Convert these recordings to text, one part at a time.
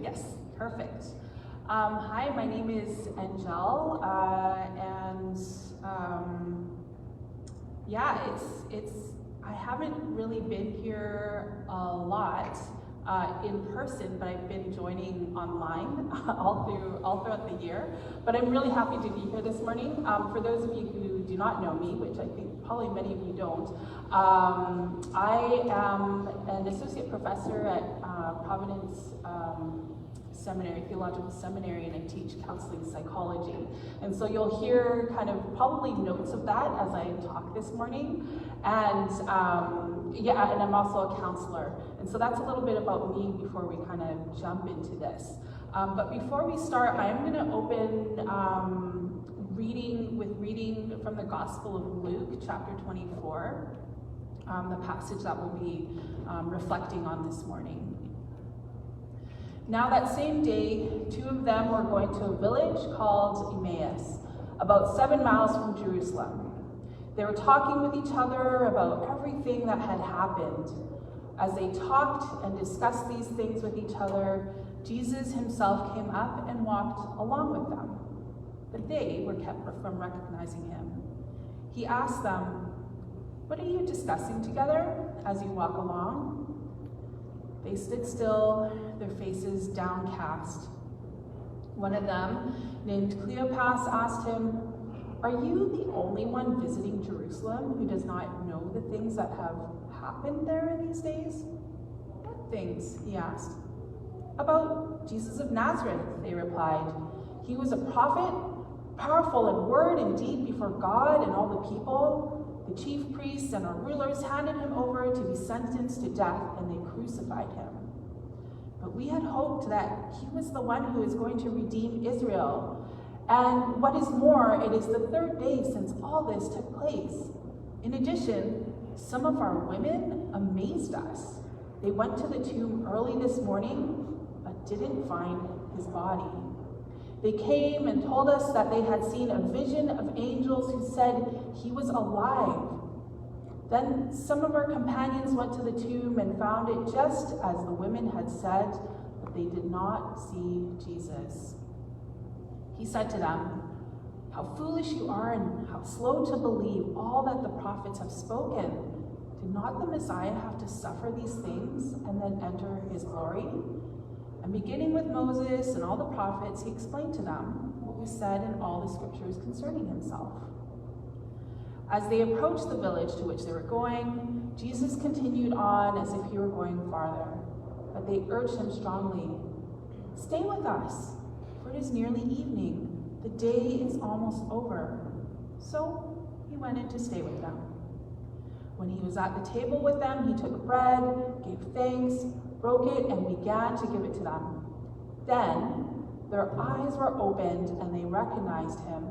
Yes, perfect. Hi, my name is Angelle, I haven't really been here a lot in person, but I've been joining online all throughout the year. But I'm really happy to be here this morning. For those of you who do not know me, which I think probably many of you don't, I am an associate professor at Providence Seminary, Theological Seminary, and I teach counseling psychology. And so you'll hear kind of probably notes of that as I talk this morning. And and I'm also a counselor. And so that's a little bit about me before we kind of jump into this. But before we start, I am going to open reading from the Gospel of Luke, chapter 24, the passage that we'll be reflecting on this morning. Now that same day, two of them were going to a village called Emmaus, about 7 miles from Jerusalem. They were talking with each other about everything that had happened. As they talked and discussed these things with each other, Jesus himself came up and walked along with them, but they were kept from recognizing him. He asked them, "What are you discussing together as you walk along?" They stood still, their faces downcast. One of them, named Cleopas, asked him, "Are you the only one visiting Jerusalem who does not know the things that have happened there in these days?" "What things?" he asked. "About Jesus of Nazareth," they replied. "He was a prophet, powerful in word and deed before God and all the people. The chief priests and our rulers handed him over to be sentenced to death, and they crucified him. But we had hoped that he was the one who is going to redeem Israel. And what is more, it is the third day since all this took place. In addition, some of our women amazed us. They went to the tomb early this morning, but didn't find his body. They came and told us that they had seen a vision of angels who said he was alive. Then some of our companions went to the tomb and found it just as the women had said, but they did not see Jesus." He said to them, "How foolish you are and how slow to believe all that the prophets have spoken. Did not the Messiah have to suffer these things and then enter his glory?" And beginning with Moses and all the prophets, he explained to them what was said in all the scriptures concerning himself. As they approached the village to which they were going, Jesus continued on as if he were going farther. But they urged him strongly, "Stay with us, for it is nearly evening. The day is almost over." So he went in to stay with them. When he was at the table with them, he took bread, gave thanks, broke it, and began to give it to them. Then their eyes were opened and they recognized him,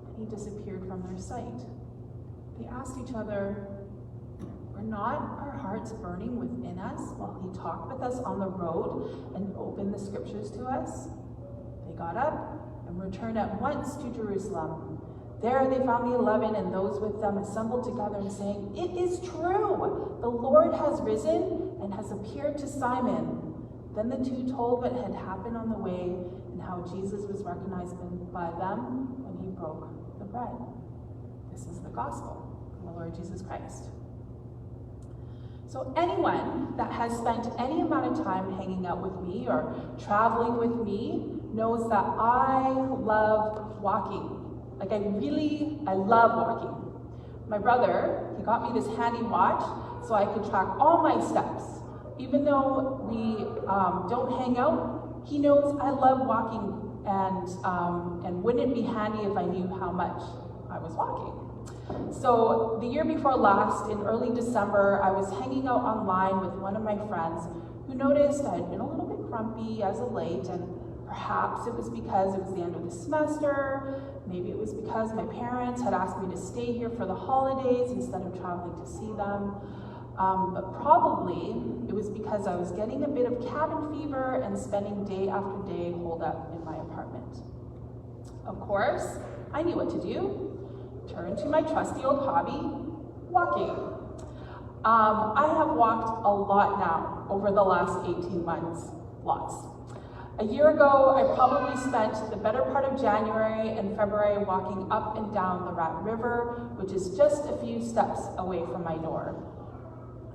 and he disappeared from their sight. They asked each other, "Were not our hearts burning within us while he talked with us on the road and opened the scriptures to us?" They got up and returned at once to Jerusalem. There they found the 11 and those with them assembled together and saying, "It is true, the Lord has risen and has appeared to Simon." Then the two told what had happened on the way and how Jesus was recognized by them when he broke the bread. This is the gospel of the Lord Jesus Christ. So anyone that has spent any amount of time hanging out with me or traveling with me knows that I love walking. I love walking. My brother, he got me this handy watch so I could track all my steps. Even though we don't hang out, he knows I love walking, and wouldn't it be handy if I knew how much I was walking. So the year before last, in early December, I was hanging out online with one of my friends who noticed I had been a little bit grumpy as of late, and perhaps it was because it was the end of the semester, maybe it was because my parents had asked me to stay here for the holidays instead of traveling to see them. But probably it was because I was getting a bit of cabin fever and spending day after day holed up in my apartment. Of course, I knew what to do. Turn to my trusty old hobby, walking. I have walked a lot now over the last 18 months, lots. A year ago, I probably spent the better part of January and February walking up and down the Rat River, which is just a few steps away from my door.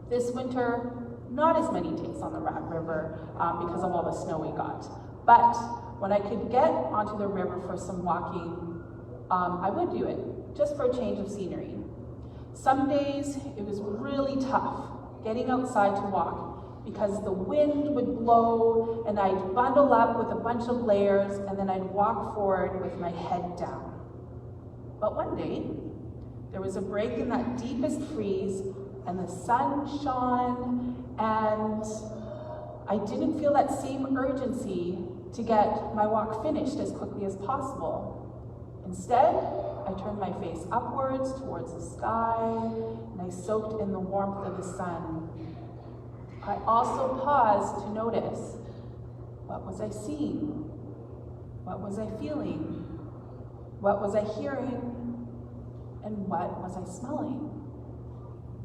This winter, not as many days on the Rat River because of all the snow we got. But when I could get onto the river for some walking, I would do it, just for a change of scenery. Some days, it was really tough getting outside to walk because the wind would blow and I'd bundle up with a bunch of layers and then I'd walk forward with my head down. But one day, there was a break in that deepest freeze and the sun shone and I didn't feel that same urgency to get my walk finished as quickly as possible. Instead, I turned my face upwards towards the sky and I soaked in the warmth of the sun. I also paused to notice, what was I seeing? What was I feeling? What was I hearing? And what was I smelling?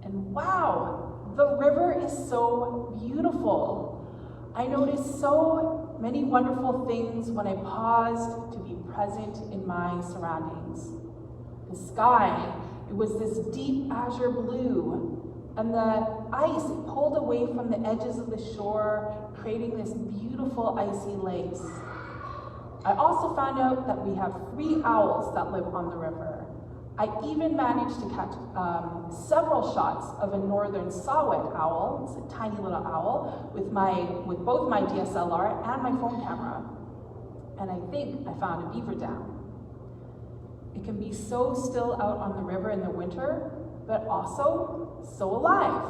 And wow, the river is so beautiful. I noticed so many wonderful things when I paused to be present in my surroundings. The sky, it was this deep azure blue, and the ice pulled away from the edges of the shore, creating this beautiful icy lace. I also found out that we have 3 owls that live on the river. I even managed to catch several shots of a northern saw-whet owl, it's a tiny little owl, with both my DSLR and my phone camera. And I think I found a beaver dam. It can be so still out on the river in the winter, but also so alive.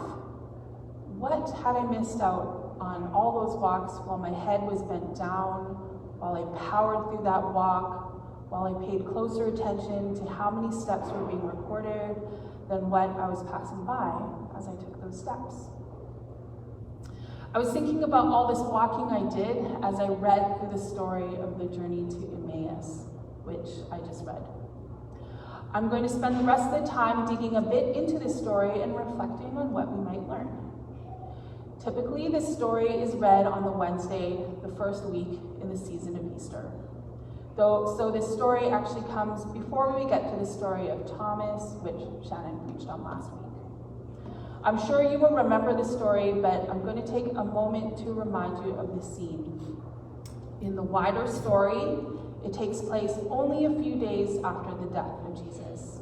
What had I missed out on all those walks while my head was bent down, while I powered through that walk, while I paid closer attention to how many steps were being recorded than what I was passing by as I took those steps? I was thinking about all this walking I did as I read through the story of the journey to Emmaus, which I just read. I'm going to spend the rest of the time digging a bit into this story and reflecting on what we might learn. Typically, this story is read on the Wednesday, the first week in the season of Easter. So this story actually comes before we get to the story of Thomas, which Shannon preached on last week. I'm sure you will remember the story, but I'm going to take a moment to remind you of the scene. In the wider story, it takes place only a few days after the death of Jesus.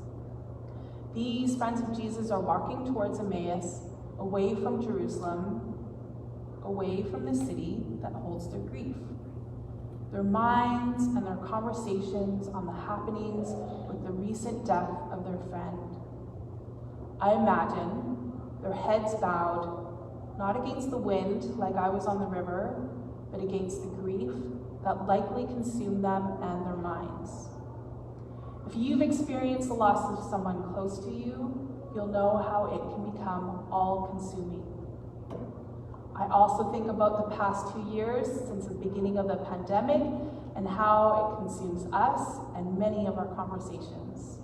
These friends of Jesus are walking towards Emmaus, away from Jerusalem, away from the city that holds their grief. Their minds and their conversations on the happenings with the recent death of their friend. I imagine their heads bowed, not against the wind like I was on the river, but against the grief that likely consumed them and their minds. If you've experienced the loss of someone close to you, you'll know how it can become all-consuming. I also think about the past 2 years since the beginning of the pandemic and how it consumes us and many of our conversations.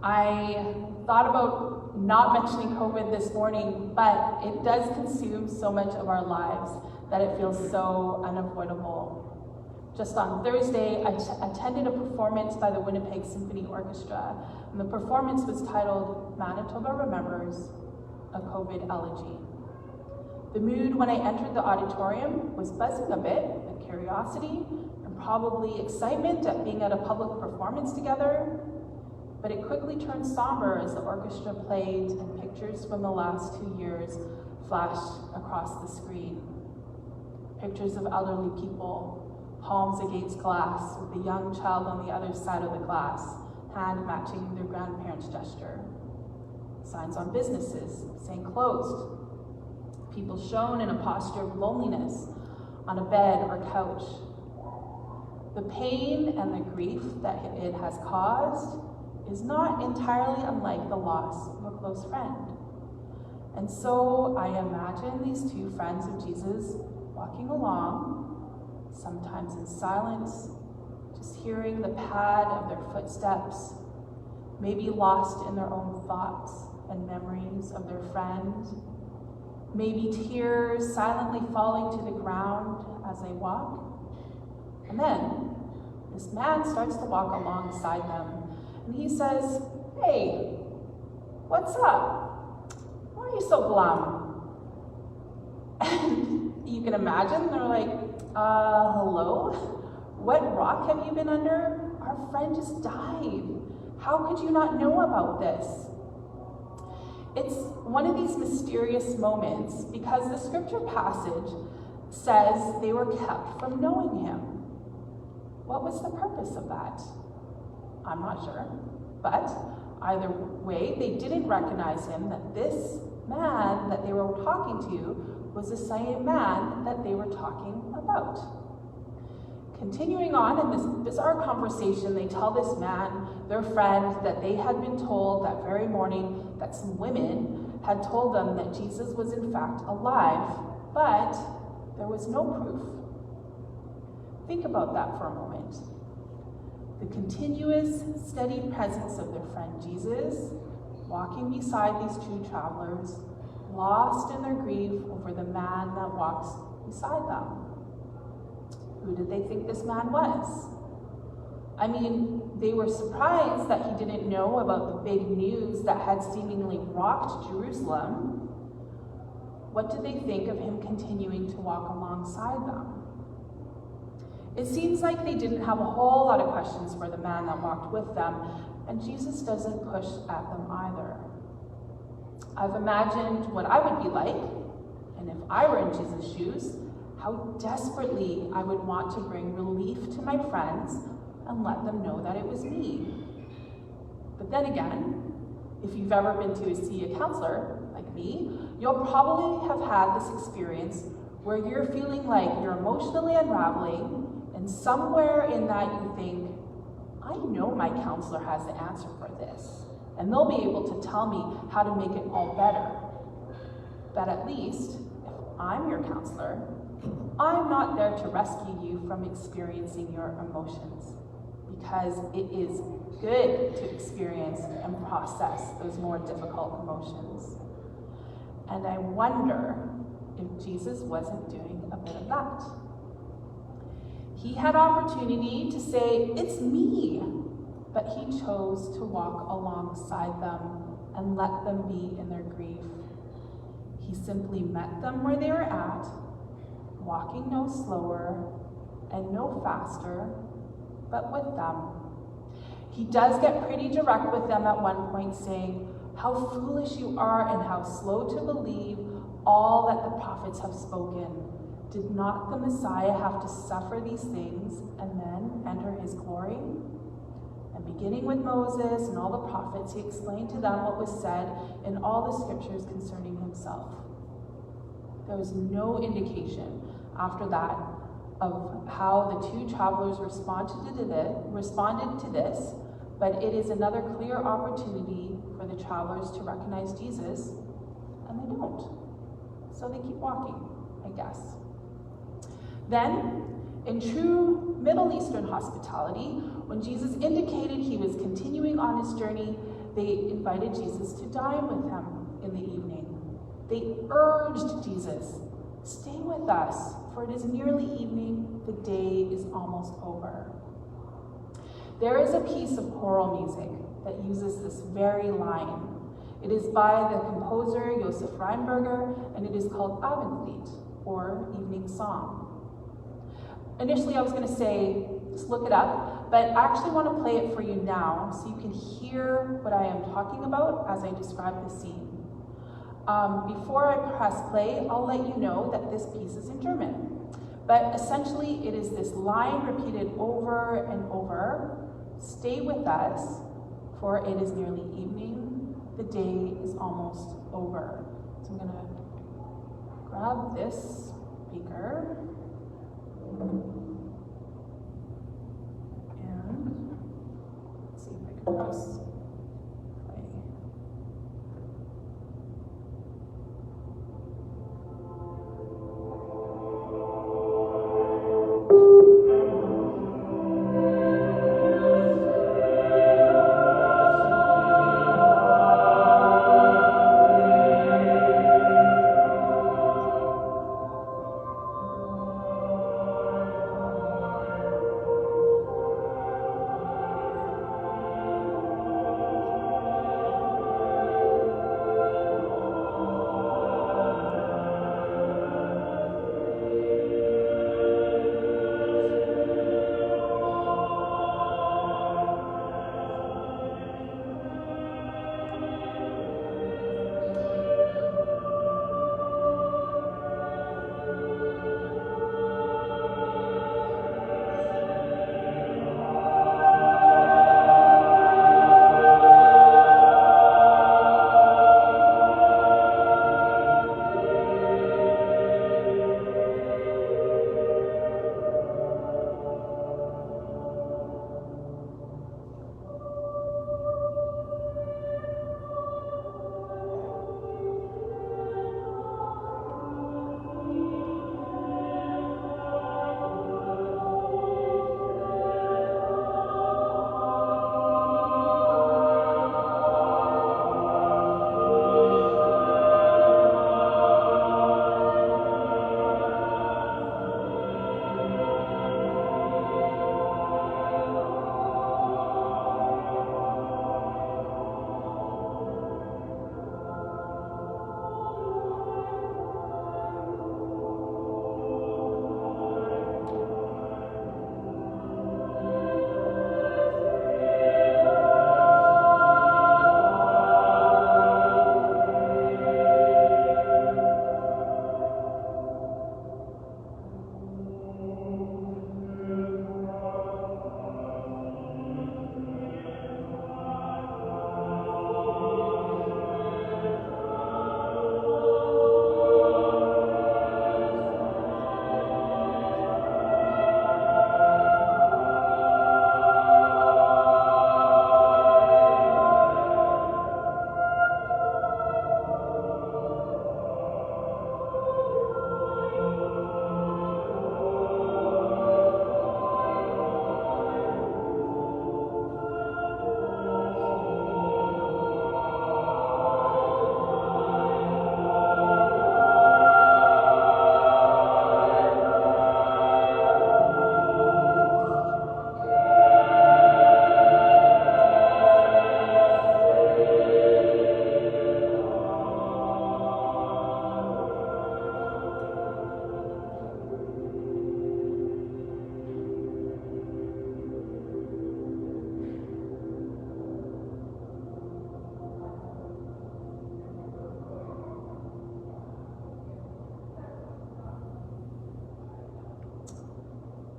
I thought about not mentioning COVID this morning, but it does consume so much of our lives that it feels so unavoidable. Just on Thursday, I attended a performance by the Winnipeg Symphony Orchestra, and the performance was titled Manitoba Remembers, a COVID Elegy. The mood when I entered the auditorium was buzzing a bit with curiosity and probably excitement at being at a public performance together, but it quickly turned somber as the orchestra played and pictures from the last 2 years flashed across the screen. Pictures of elderly people, palms against glass, with the young child on the other side of the glass, hand matching their grandparents' gesture. Signs on businesses saying closed. People shown in a posture of loneliness on a bed or couch. The pain and the grief that it has caused is not entirely unlike the loss of a close friend. And so I imagine these 2 friends of Jesus walking along, sometimes in silence, just hearing the pad of their footsteps, maybe lost in their own thoughts and memories of their friend, maybe tears silently falling to the ground as they walk. And then this man starts to walk alongside them, and he says, "Hey, what's up? Why are you so glum?" And you can imagine they're like, hello? What rock have you been under? Our friend just died. How could you not know about this? It's one of these mysterious moments because the scripture passage says they were kept from knowing him. What was the purpose of that? I'm not sure. But either way, they didn't recognize him, that this man that they were talking to was the same man that they were talking about. Continuing on in this bizarre conversation, they tell this man, their friend, that they had been told that very morning that some women had told them that Jesus was in fact alive, but there was no proof. Think about that for a moment. The continuous, steady presence of their friend Jesus, walking beside these two travelers, lost in their grief over the man that walks beside them. Who did they think this man was? I mean, they were surprised that he didn't know about the big news that had seemingly rocked Jerusalem. What did they think of him continuing to walk alongside them? It seems like they didn't have a whole lot of questions for the man that walked with them, and Jesus doesn't push at them either. I've imagined what I would be like, and if I were in Jesus' shoes, how desperately I would want to bring relief to my friends and let them know that it was me. But then again, if you've ever been to see a counselor, like me, you'll probably have had this experience where you're feeling like you're emotionally unraveling, and somewhere in that you think, I know my counselor has the answer for this, and they'll be able to tell me how to make it all better. But at least, if I'm your counselor, I'm not there to rescue you from experiencing your emotions, because it is good to experience and process those more difficult emotions. And I wonder if Jesus wasn't doing a bit of that. He had opportunity to say, "It's me," but he chose to walk alongside them and let them be in their grief. He simply met them where they were at, walking no slower and no faster, but with them. He does get pretty direct with them at one point, saying, "How foolish you are and how slow to believe all that the prophets have spoken. Did not the Messiah have to suffer these things and then enter his glory?" And beginning with Moses and all the prophets, he explained to them what was said in all the scriptures concerning himself. There was no indication after that of how the two travelers responded to this, but it is another clear opportunity for the travelers to recognize Jesus, and they don't. So they keep walking, I guess. Then, in true Middle Eastern hospitality, when Jesus indicated he was continuing on his journey, they invited Jesus to dine with them in the evening. They urged Jesus, "Stay with us, for it is nearly evening, the day is almost over." There is a piece of choral music that uses this very line. It is by the composer Josef Reinberger, and it is called Abendlied, or Evening Song. Initially, I was going to say, just look it up, but I actually want to play it for you now so you can hear what I am talking about as I describe the scene. Before I press play, I'll let you know that this piece is in German. But essentially, it is this line repeated over and over. "Stay with us, for it is nearly evening. The day is almost over." So I'm going to grab this speaker. And let's see if I can press play.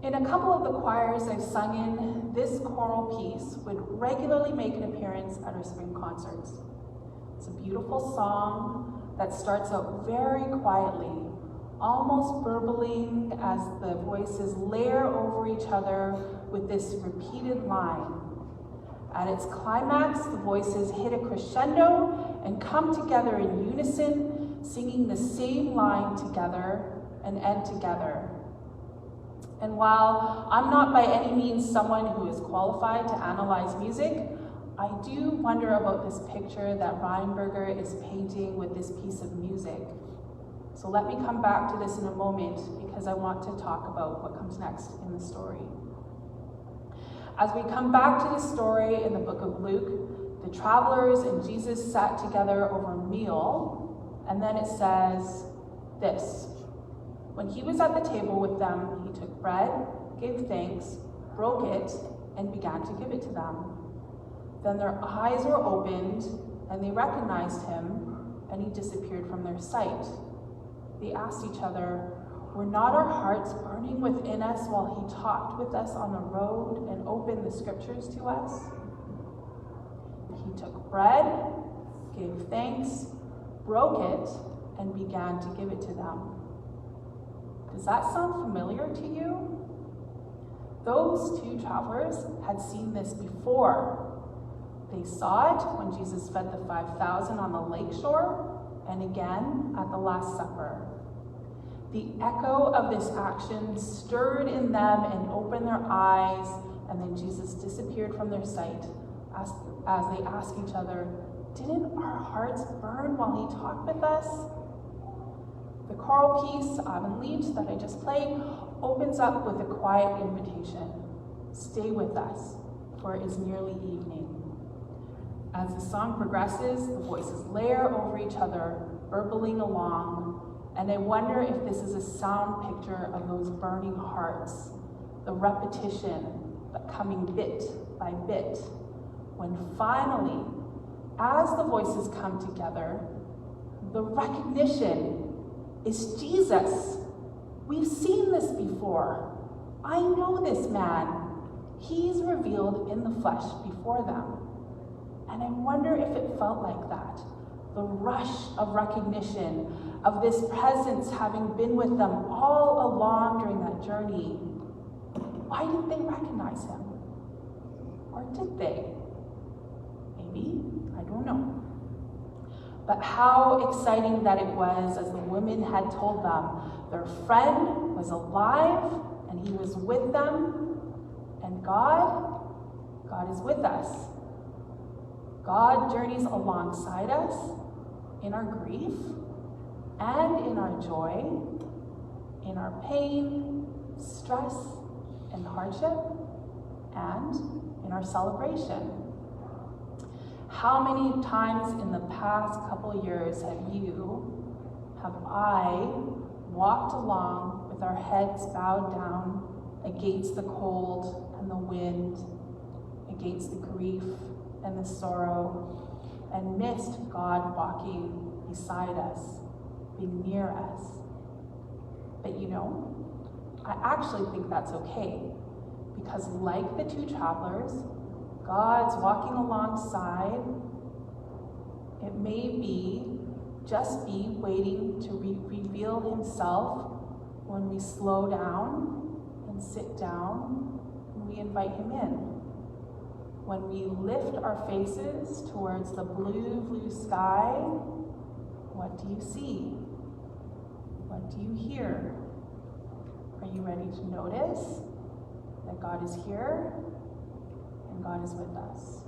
In a couple of the choirs I've sung in, this choral piece would regularly make an appearance at our spring concerts. It's a beautiful song that starts out very quietly, almost burbling as the voices layer over each other with this repeated line. At its climax, the voices hit a crescendo and come together in unison, singing the same line together and end together. And while I'm not by any means someone who is qualified to analyze music, I do wonder about this picture that Reinberger is painting with this piece of music. So let me come back to this in a moment because I want to talk about what comes next in the story. As we come back to the story in the book of Luke, the travelers and Jesus sat together over a meal, and then it says this: when he was at the table with them, he took bread, gave thanks, broke it, and began to give it to them. Then their eyes were opened, and they recognized him, and he disappeared from their sight. They asked each other, "Were not our hearts burning within us while he talked with us on the road and opened the scriptures to us?" He took bread, gave thanks, broke it, and began to give it to them. Does that sound familiar to you? Those two travelers had seen this before. They saw it when Jesus fed the 5,000 on the lakeshore, and again at the Last Supper. The echo of this action stirred in them and opened their eyes, and then Jesus disappeared from their sight as they asked each other, "Didn't our hearts burn while he talked with us?" The choral piece, Abendlied, that I just played, opens up with a quiet invitation. Stay with us, for it is nearly evening. As the song progresses, the voices layer over each other, burbling along, and I wonder if this is a sound picture of those burning hearts, the repetition, but coming bit by bit, when finally, as the voices come together, the recognition is Jesus. We've seen this before. I know this man. He's revealed in the flesh before them. And I wonder if it felt like that. The rush of recognition of this presence having been with them all along during that journey. Why didn't they recognize him? Or did they? Maybe, I don't know. But how exciting that it was as the women had told them their friend was alive and he was with them, and God is with us. God journeys alongside us in our grief and in our joy, in our pain, stress, and hardship, and in our celebration. How many times in the past couple of years have I walked along with our heads bowed down against the cold and the wind, against the grief and the sorrow, and missed God walking beside us, being near us? But you know, I actually think that's okay, because like the two travelers, God's walking alongside. It may be just be waiting to reveal himself when we slow down and sit down and we invite him in. When we lift our faces towards the blue sky, what do you see? What do you hear? Are you ready to notice that God is here and God is with us?